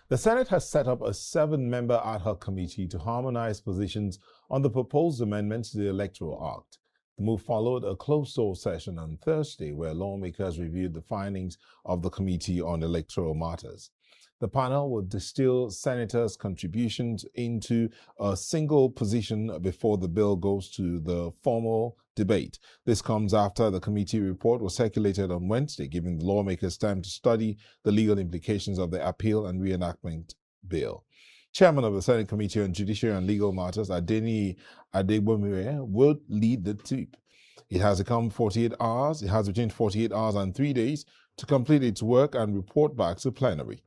The Senate has set up a 7-member ad hoc committee to harmonize positions on the proposed amendments to the Electoral Act. The move followed a closed-door session on Thursday where lawmakers reviewed the findings of the Committee on Electoral Matters. The panel will distill senators' contributions into a single position before the bill goes to the formal debate. This comes after the committee report was circulated on Wednesday, giving the lawmakers time to study the legal implications of the appeal and reenactment bill. Chairman of the Senate Committee on Judiciary and Legal Matters, Adeniyi Adegbonmire, will lead the team. It has become 48 hours. It has between 48 hours and 3 days to complete its work and report back to plenary.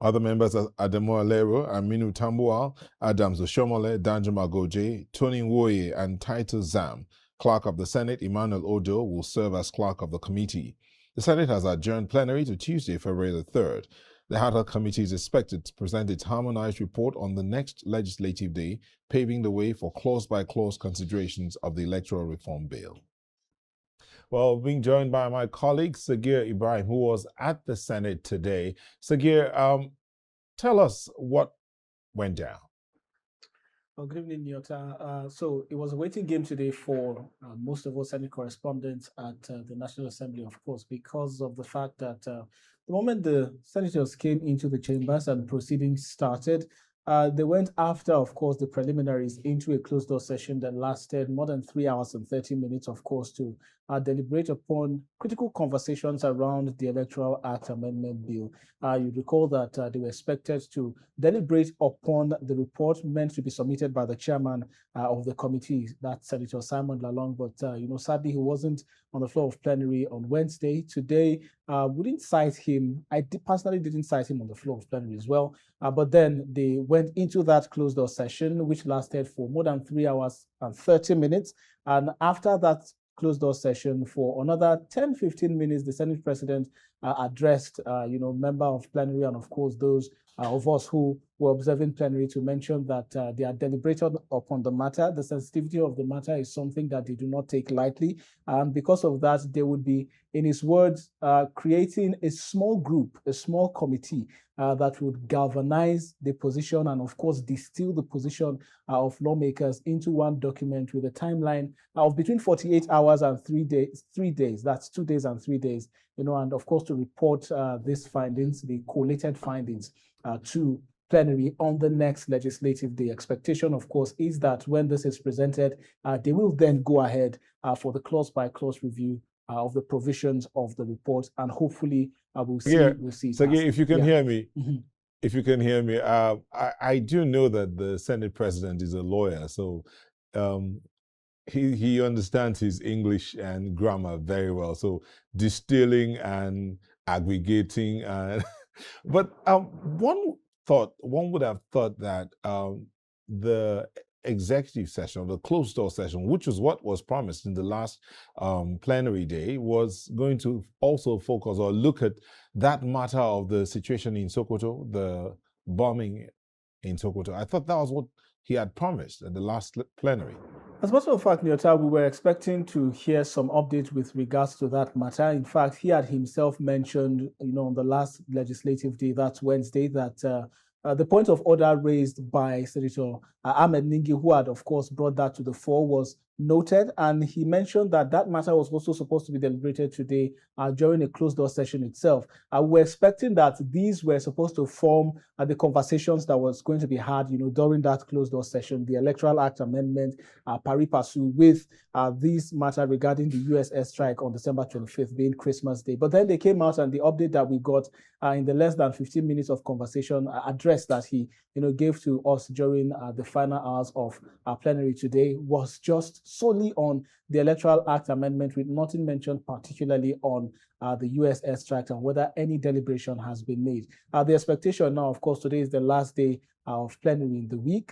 Other members are Adamu Aliero, Aminu Tambuwal, Oshiomhole, Danjuma Goje, Nwoye, and Titus Zam. Clerk of the Senate Emmanuel Odo will serve as clerk of the committee. The Senate has adjourned plenary to Tuesday, February the 3rd. The ad hoc committee is expected to present its harmonized report on the next legislative day, paving the way for clause-by-clause considerations of the electoral reform bill. Well, being joined by my colleague, Sagir Ibrahim, who was at the Senate today. Sagir, tell us what went down. Well, good evening, Nyota. So it was a waiting game today for most of us Senate correspondents at the National Assembly, of course, because of the fact that the moment the senators came into the chambers and proceedings started, they went after, of course, the preliminaries into a closed-door session that lasted more than 3 hours and 30 minutes, of course, to deliberate upon critical conversations around the Electoral Act Amendment Bill. You recall that they were expected to deliberate upon the report meant to be submitted by the chairman of the committee, that's Senator Simon Lalong, but sadly, he wasn't on the floor of plenary on Wednesday. Today, we didn't cite him. I personally didn't cite him on the floor of plenary as well. But then they went into that closed-door session, which lasted for more than 3 hours and 30 minutes. And after that closed-door session, for another 10-15 minutes, the Senate President addressed, member of plenary and, of course, those of us who were observing plenary to mention that they are deliberated upon the matter. The sensitivity of the matter is something that they do not take lightly. And because of that, they would be, in his words, creating a small group, a small committee that would galvanize the position and, of course, distill the position of lawmakers into one document with a timeline of between 48 hours and 3 days. 3 days. That's 2 days and 3 days. And of course, to report these findings, the collated findings, to plenary on the next legislative day. Expectation, of course, is that when this is presented, they will then go ahead for the clause-by-clause review of the provisions of the report, and hopefully we'll see. So, if you can hear me, if you can hear me, I do know that the Senate President is a lawyer, so he understands his English and grammar very well. So distilling and aggregating, but one would have thought that the executive session, the closed-door session, which was what was promised in the last plenary day, was going to also focus or look at that matter of the situation in Sokoto, the bombing in Sokoto. I thought that was what he had promised at the last plenary. As a matter of fact, Nyota, we were expecting to hear some updates with regards to that matter. In fact, he had himself mentioned, on the last legislative day, that's Wednesday, that the point of order raised by Senator Ahmed Ningi, who had, of course, brought that to the fore, was noted, and he mentioned that that matter was also supposed to be deliberated today during a closed-door session itself. We're expecting that these were supposed to form the conversations that was going to be had, during that closed-door session, the Electoral Act Amendment, pari passu with this matter regarding the US airstrike on December 25th, being Christmas Day. But then they came out, and the update that we got in the less than 15 minutes of conversation address that he gave to us during the final hours of plenary today was just solely on the Electoral Act Amendment, with nothing mentioned particularly on the US airstrike and whether any deliberation has been made. The expectation now, of course, today is the last day of plenary in the week.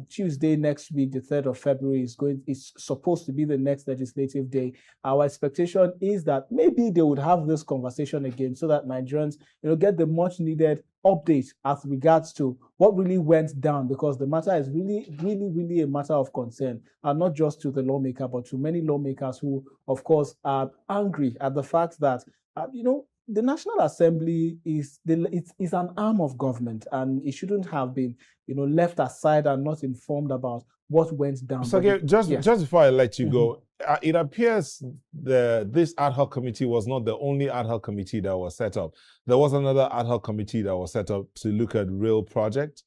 Tuesday next week, the 3rd of February, is supposed to be the next legislative day. Our expectation is that maybe they would have this conversation again so that Nigerians, get the much needed update as regards to what really went down, because the matter is really, really, really a matter of concern, and not just to the lawmaker, but to many lawmakers who, of course, are angry at the fact that, the National Assembly is it's an arm of government, and it shouldn't have been, left aside and not informed about what went down. So just before I let you go, it appears this ad hoc committee was not the only ad hoc committee that was set up. There was another ad hoc committee that was set up to look at real projects.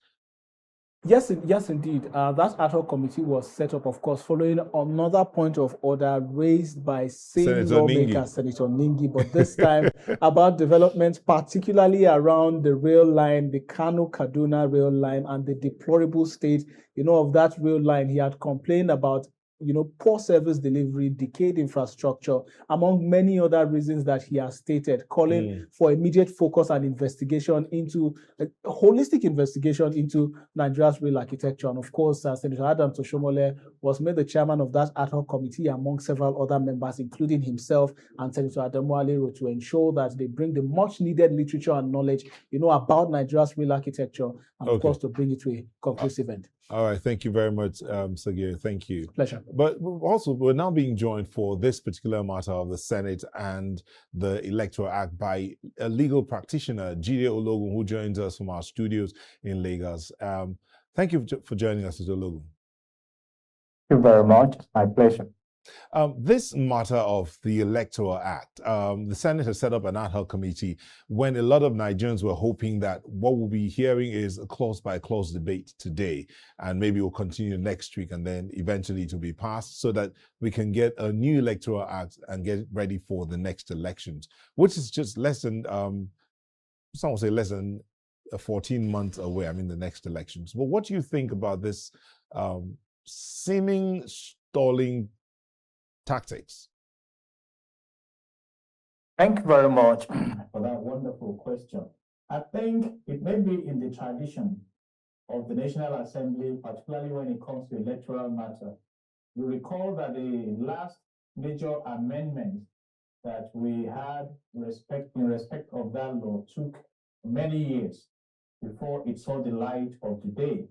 Yes, indeed. That ad hoc committee was set up, of course, following another point of order raised by same lawmaker, Senator Ningi, but this time about developments, particularly around the rail line, the Kano-Kaduna rail line, and the deplorable state, of that rail line. He had complained about poor service delivery, decayed infrastructure, among many other reasons that he has stated, calling for immediate focus and investigation into a holistic investigation into Nigeria's rail architecture. And of course, Senator Oshiomhole was made the chairman of that ad hoc committee among several other members, including himself and Senator Adamu Aliero, to ensure that they bring the much needed literature and knowledge, about Nigeria's rail architecture, and of course, to bring it to a conclusive end. All right. Thank you very much, Sagir. Thank you. Pleasure. But also, we're now being joined for this particular matter of the Senate and the Electoral Act by a legal practitioner, Jide Ologun, who joins us from our studios in Lagos. Thank you for joining us, Jide Ologun. Thank you very much. My pleasure. This matter of the Electoral Act, the Senate has set up an ad hoc committee when a lot of Nigerians were hoping that what we'll be hearing is a clause-by-clause debate today, and maybe we'll continue next week, and then eventually it will be passed so that we can get a new Electoral Act and get ready for the next elections, which is just less than, some will say less than 14 months away, the next elections. But what do you think about this seeming stalling tactics? Thank you very much for that wonderful question. I think it may be in the tradition of the National Assembly, particularly when it comes to electoral matter. You recall that the last major amendment that we had in respect of that law took many years before it saw the light of the day.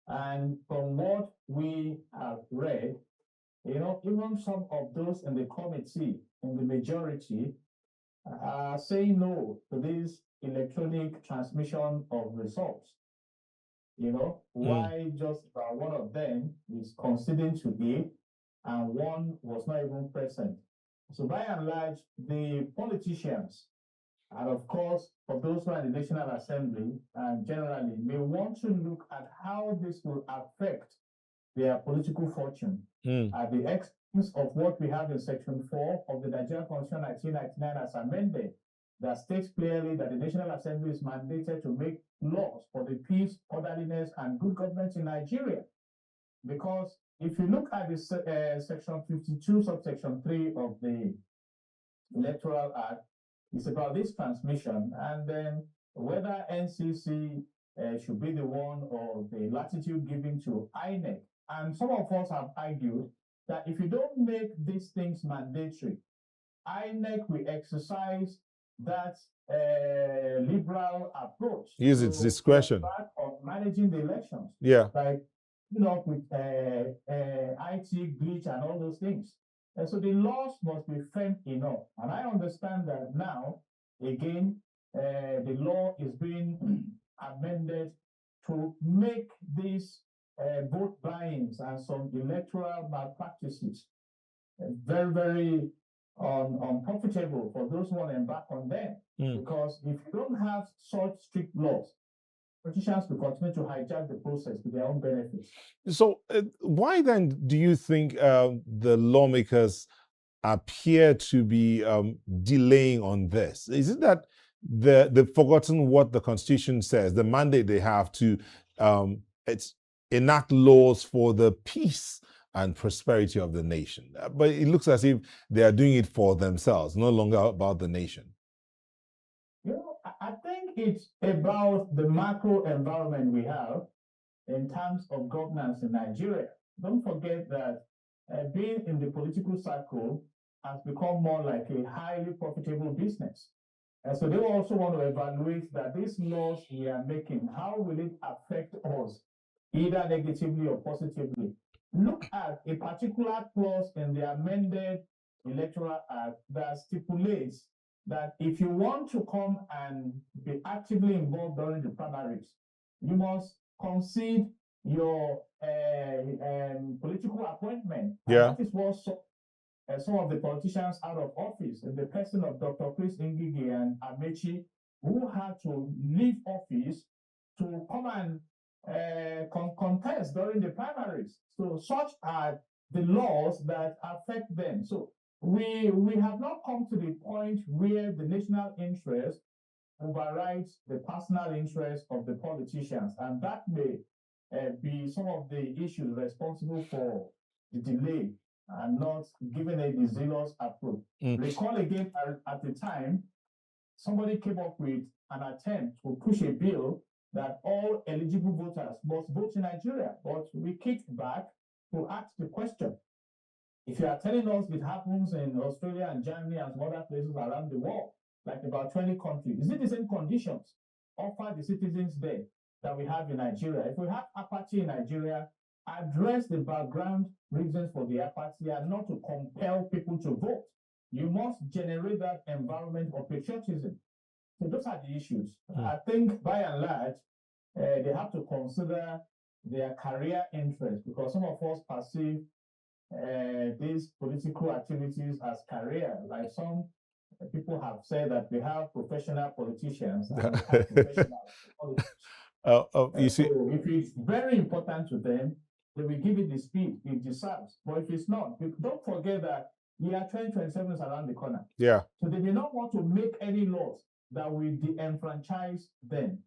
And from what we have read, even some of those in the committee, in the majority, are saying no to this electronic transmission of results. Why just one of them is conceding to it and one was not even present. So by and large, the politicians, and of course, for those who are in the National Assembly and generally, may want to look at how this will affect their political fortune at the expense of what we have in Section 4 of the Nigerian Constitution 1999 as amended, that states clearly that the National Assembly is mandated to make laws for the peace, orderliness, and good governance in Nigeria. Because if you look at the Section 52, subsection 3 of the Electoral Act, it's about this transmission, and then whether NCC should be the one or the latitude given to INEC. And some of us have argued that if you don't make these things mandatory, INEC will exercise that liberal approach. Use its discretion of managing the elections. Yeah. Like, with IT glitch and all those things. And so the laws must be firm enough. And I understand that now, again, the law is being amended to make these vote buyings and some electoral malpractices very, very unprofitable for those who want to embark on them. Because if you don't have such strict laws, politicians will continue to hijack the process to their own benefits. So why then do you think the lawmakers appear to be delaying on this? Is it that they've forgotten what the Constitution says, the mandate they have to enact laws for the peace and prosperity of the nation? But it looks as if they are doing it for themselves, no longer about the nation. I think it's about the macro environment we have in terms of governance in Nigeria. Don't forget that being in the political circle has become more like a highly profitable business. And so they also want to evaluate that these laws we are making, how will it affect us, either negatively or positively? Look at a particular clause in the amended Electoral Act that stipulates that if you want to come and be actively involved during the primaries, you must concede your political appointment. Yeah. And that is what some of the politicians out of office, in the person of Dr. Chris Ngige and Amechi, who had to leave office to come and contest during the primaries. So such are the laws that affect them. So we have not come to the point where the national interest overrides the personal interest of the politicians, and that may be some of the issues responsible for the delay and not giving a zealous approach. Recall again, at the time, somebody came up with an attempt to push a bill that all eligible voters must vote in Nigeria, but we kicked back to ask the question. If you are telling us it happens in Australia and Germany and some other places around the world, like about 20 countries, is it the same conditions offered the citizens there that we have in Nigeria? If we have apathy in Nigeria, address the background reasons for the apathy and not to compel people to vote. You must generate that environment of patriotism. So those are the issues. I think by and large, they have to consider their career interests, because some of us perceive these political activities as career. Like some people have said that we have professional politicians and we have professional politics. You see, so if it's very important to them, they will give it the speed it deserves. But if it's not, don't forget that year 2027 is around the corner. Yeah. So they may not want to make any laws that will de-enfranchise them.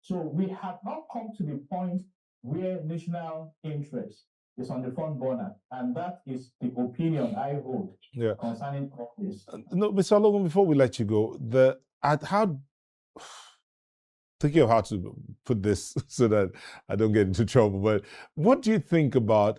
So we have not come to the point where national interest is on the front burner, and that is the opinion I hold concerning this. No, Mr. Ologun, before we let you go, thinking of how to put this so that I don't get into trouble, but what do you think about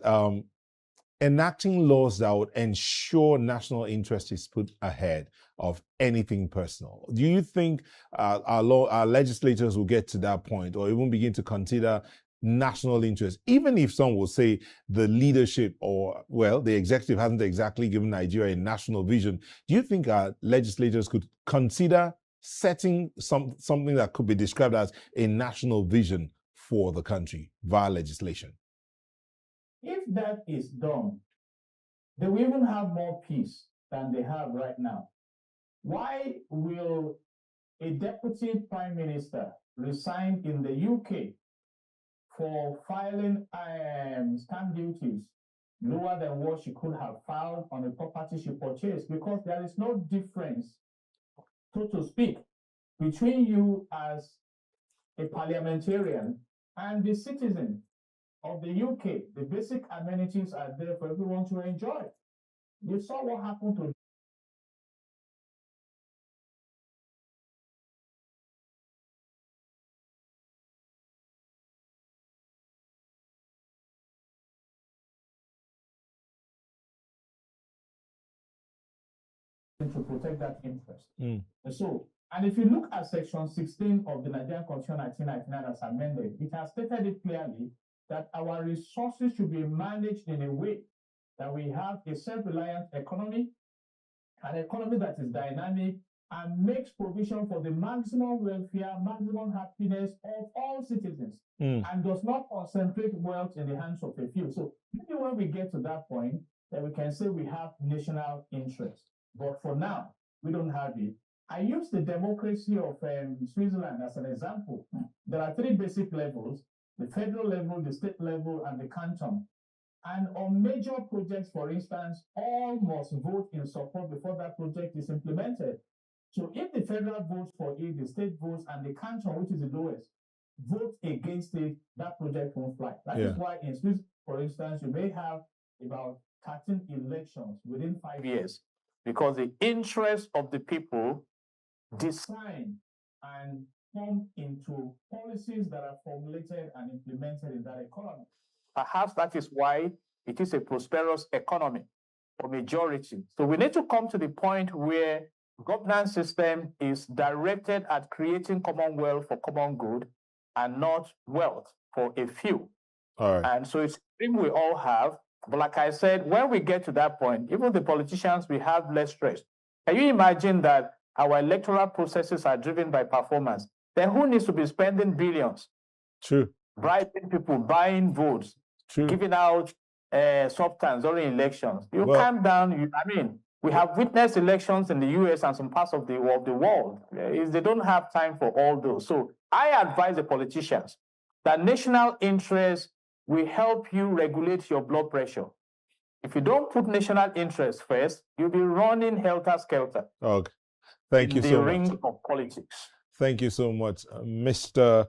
enacting laws that would ensure national interest is put ahead of anything personal? Do you think our legislators will get to that point, or even begin to consider national interest, even if some will say the leadership or, well, the executive hasn't exactly given Nigeria a national vision? Do you think our legislators could consider setting something that could be described as a national vision for the country via legislation? If that is done, they will even have more peace than they have right now. Why will a deputy prime minister resign in the UK for filing stamp duties lower than what she could have filed on a property she purchased? Because there is no difference, so to speak, between you as a parliamentarian and the citizen of the UK. The basic amenities are there for everyone to enjoy. You saw what happened to protect that interest. And if you look at Section 16 of the Nigerian Constitution 1999 as amended, it has stated it clearly that our resources should be managed in a way that we have a self-reliant economy, an economy that is dynamic and makes provision for the maximum welfare, maximum happiness of all citizens, and does not concentrate wealth in the hands of a few. So maybe when we get to that point, then we can say we have national interest. But for now, we don't have it. I use the democracy of Switzerland as an example. There are three basic levels: the federal level, the state level, and the canton. And on major projects, for instance, all must vote in support before that project is implemented. So if the federal votes for it, the state votes, and the canton, which is the lowest, vote against it, that project won't fly. That is why in Switzerland, for instance, you may have about 13 elections within 5 years, because the interest of the people design and form into policies that are formulated and implemented in that economy. Perhaps that is why it is a prosperous economy for majority. So we need to come to the point where governance system is directed at creating commonwealth for common good and not wealth for a few. All right. And so it's a dream we all have. But like I said, when we get to that point, even the politicians will have less stress. Can you imagine that our electoral processes are driven by performance, then who needs to be spending billions? True. Bribing people, buying votes, True. giving out substance during elections. You calm down. We have witnessed elections in the US and some parts of the world. They don't have time for all those. So I advise the politicians that national interest will help you regulate your blood pressure. If you don't put national interest first, you'll be running helter-skelter. Okay. Thank you so much. The ring of politics. Thank you so much. Mr.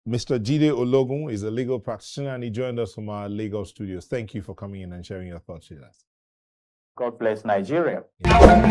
Jide Ologun is a legal practitioner, and he joined us from our Lagos studios. Thank you for coming in and sharing your thoughts with us. God bless Nigeria. Yeah.